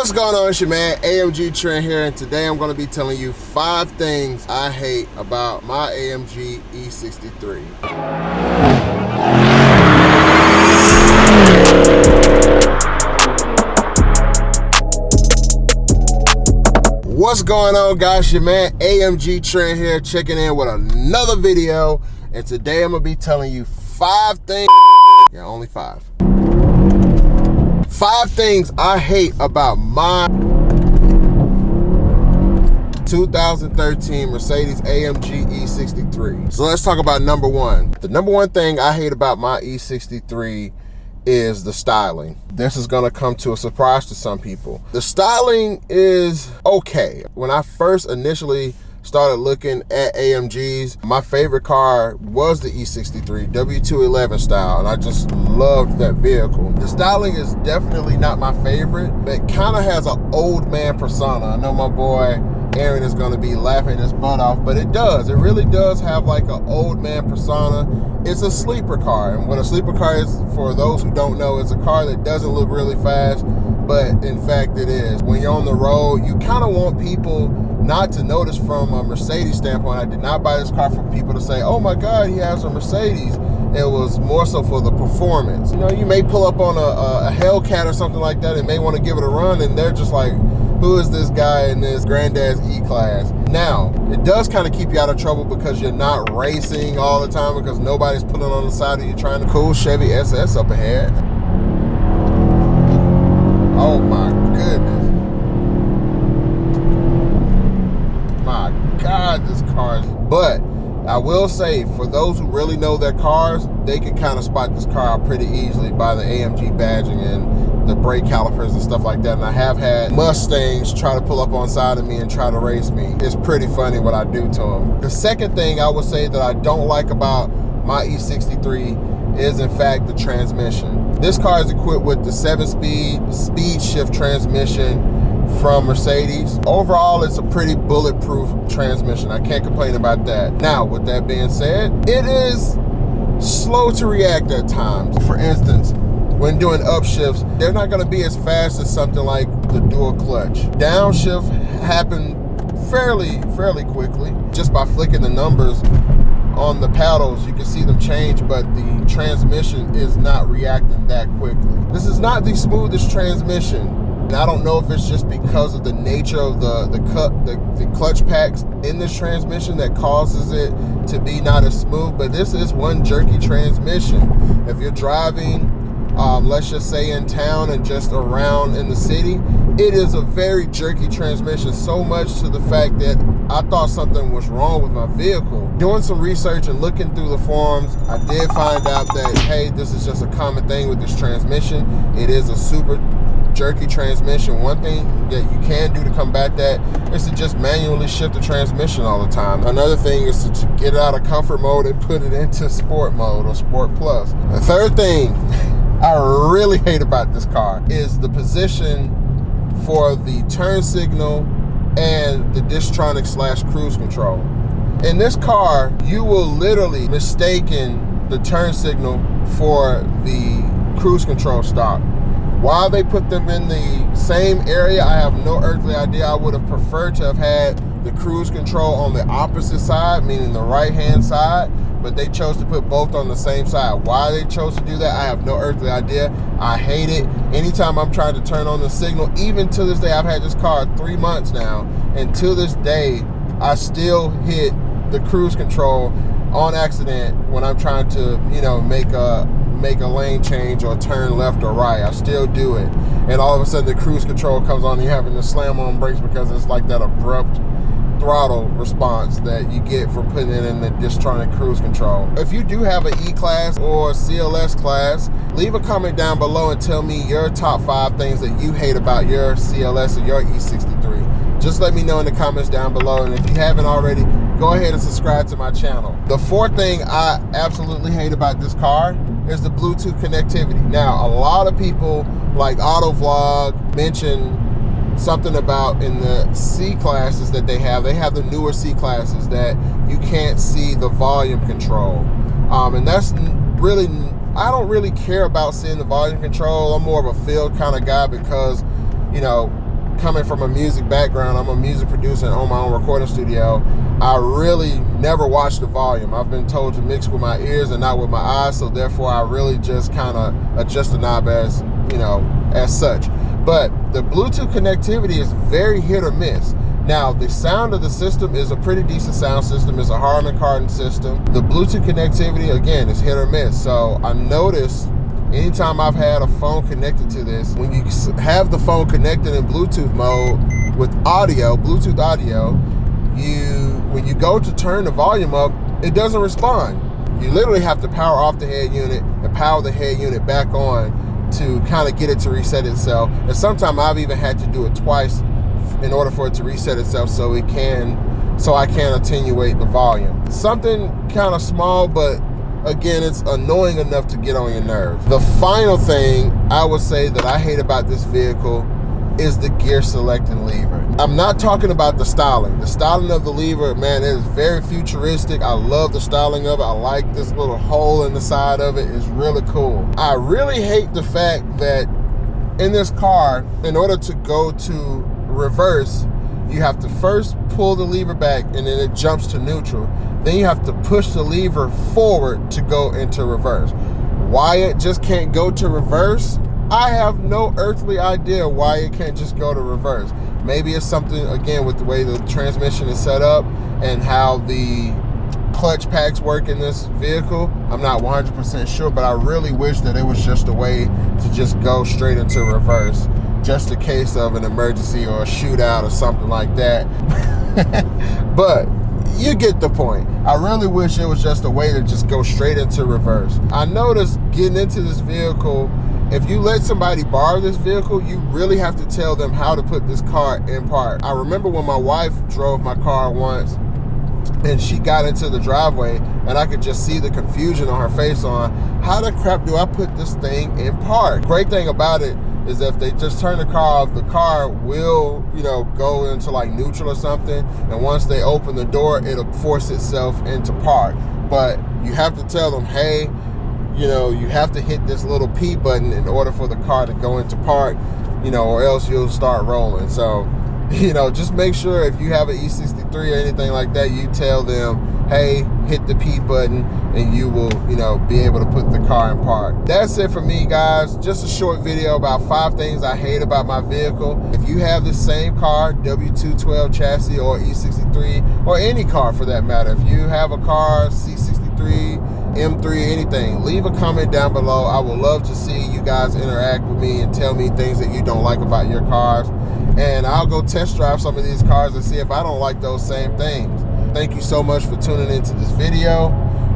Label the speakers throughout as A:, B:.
A: What's going on? It's your man AMG Trent here, and today I'm going to be telling you 5 things I hate about my AMG E63. What's going on, guys? Your man AMG Trent here, checking in with another video, and today I'm going to be telling you 5 things, yeah, only 5. 5 things I hate about my 2013 Mercedes AMG E63. So let's talk about number 1. The number 1 thing I hate about my E63 is the styling. This is gonna come to a surprise to some people. The styling is okay. When I first initially started looking at AMGs, my favorite car was the E63 W211 style, and I just loved that vehicle. The styling is definitely not my favorite, but it kind of has an old man persona. I know my boy Aaron is going to be laughing his butt off, but it does. It really does have like an old man persona. It's a sleeper car, and what a sleeper car is, for those who don't know, it's a car that doesn't look really fast, but in fact it is. When you're on the road, you kind of want people not to notice from a Mercedes standpoint. I did not buy this car for people to say, oh my God, he has a Mercedes. It was more so for the performance. You know, you may pull up on a Hellcat or something like that and may want to give it a run, and they're just like, who is this guy in this granddad's E-Class? Now, it does kind of keep you out of trouble because you're not racing all the time, because nobody's pulling on the side of you trying to cool Chevy SS up ahead. Oh my goodness. My God, this car is... But I will say, for those who really know their cars, they can kind of spot this car out pretty easily by the AMG badging and the brake calipers and stuff like that. And I have had Mustangs try to pull up on side of me and try to race me. It's pretty funny what I do to them. The second thing I would say that I don't like about my E63 is, in fact, the transmission. This car is equipped with the 7-speed speed shift transmission from Mercedes. Overall, it's a pretty bulletproof transmission. I can't complain about that. Now, with that being said, it is slow to react at times. For instance, when doing upshifts, they're not going to be as fast as something like the dual clutch. Downshift happen fairly quickly. Just by flicking the numbers on the paddles, you can see them change, but the transmission is not reacting that quickly. This is not the smoothest transmission. And I don't know if it's just because of the nature of the clutch packs in this transmission that causes it to be not as smooth, but this is one jerky transmission. If you're driving, let's just say in town and just around in the city, it is a very jerky transmission, so much to the fact that I thought something was wrong with my vehicle. Doing some research and looking through the forums, I did find out that, hey, this is just a common thing with this transmission. It is a super jerky transmission. One thing that you can do to combat that is to just manually shift the transmission all the time. Another thing is to get it out of comfort mode and put it into sport mode or sport plus. The third thing I really hate about this car is the position for the turn signal and the Distronic / cruise control. In this car, you will literally mistaken the turn signal for the cruise control stop. Why they put them in the same area, I have no earthly idea. I would have preferred to have had the cruise control on the opposite side, meaning the right-hand side, but they chose to put both on the same side. Why they chose to do that, I have no earthly idea. I hate it. Anytime I'm trying to turn on the signal, even to this day, I've had this car 3 months now, and to this day, I still hit the cruise control on accident when I'm trying to, you know, make a lane change or turn left or right. I still do it, and all of a sudden the cruise control comes on and you're having to slam on brakes because it's like that abrupt throttle response that you get from putting it in the Distronic cruise control. If you do have an E-Class or CLS class, leave a comment down below and tell me your top 5 things that you hate about your CLS or your E63. Just let me know in the comments down below, and if you haven't already, go ahead and subscribe to my channel. The 4th thing I absolutely hate about this car is the Bluetooth connectivity. Now, a lot of people like Autovlog mention something about in the C classes that they have the newer C classes that you can't see the volume control. And that's really, I don't really care about seeing the volume control. I'm more of a feel kind of guy because, you know, coming from a music background, I'm a music producer and own my own recording studio, I really never watch the volume. I've been told to mix with my ears and not with my eyes, so therefore I really just kind of adjust the knob as, you know, as such. But the Bluetooth connectivity is very hit or miss. Now, the sound of the system is a pretty decent sound system. It's a Harman Kardon system. The Bluetooth connectivity, again, is hit or miss. So I noticed anytime I've had a phone connected to this, when you have the phone connected in Bluetooth mode with audio, Bluetooth audio, when you go to turn the volume up, it doesn't respond. You literally have to power off the head unit and power the head unit back on to kind of get it to reset itself. And sometimes I've even had to do it twice in order for it to reset itself so I can attenuate the volume. Something kind of small, but again, it's annoying enough to get on your nerves. The final thing I would say that I hate about this vehicle is the gear selecting lever. I'm not talking about the styling. The styling of the lever, man, it is very futuristic. I love the styling of it. I like this little hole in the side of it. It's really cool. I really hate the fact that in this car, in order to go to reverse, you have to first pull the lever back and then it jumps to neutral. Then you have to push the lever forward to go into reverse. Why it just can't go to reverse, I have no earthly idea why it can't just go to reverse. Maybe it's something, again, with the way the transmission is set up and how the clutch packs work in this vehicle. I'm not 100% sure, but I really wish that it was just a way to just go straight into reverse, just in case of an emergency or a shootout or something like that. But you get the point. I really wish it was just a way to just go straight into reverse. I noticed getting into this vehicle, if you let somebody borrow this vehicle, you really have to tell them how to put this car in park. I remember when my wife drove my car once and she got into the driveway and I could just see the confusion on her face on how the crap do I put this thing in park. Great thing about it is if they just turn the car off, the car will, you know, go into like neutral or something, and once they open the door, it'll force itself into park. But you have to tell them, hey, you know, you have to hit this little P button in order for the car to go into park, you know, or else you'll start rolling. So, you know, just make sure if you have an E63 or anything like that, you tell them, hey, hit the P button and you will, you know, be able to put the car in park. That's it for me, guys. Just a short video about 5 things I hate about my vehicle. If you have the same car, W212 chassis or E63, or any car for that matter, if you have a car, C63, M3, anything, leave a comment down below. I would love to see you guys interact with me and tell me things that you don't like about your cars. And I'll go test drive some of these cars and see if I don't like those same things. Thank you so much for tuning into this video.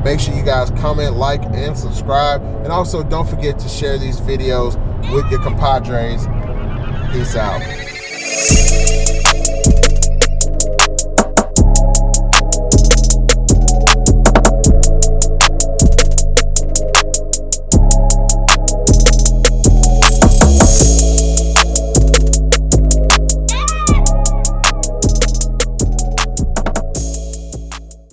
A: Make sure you guys comment, like, and subscribe. And also don't forget to share these videos with your compadres. Peace out.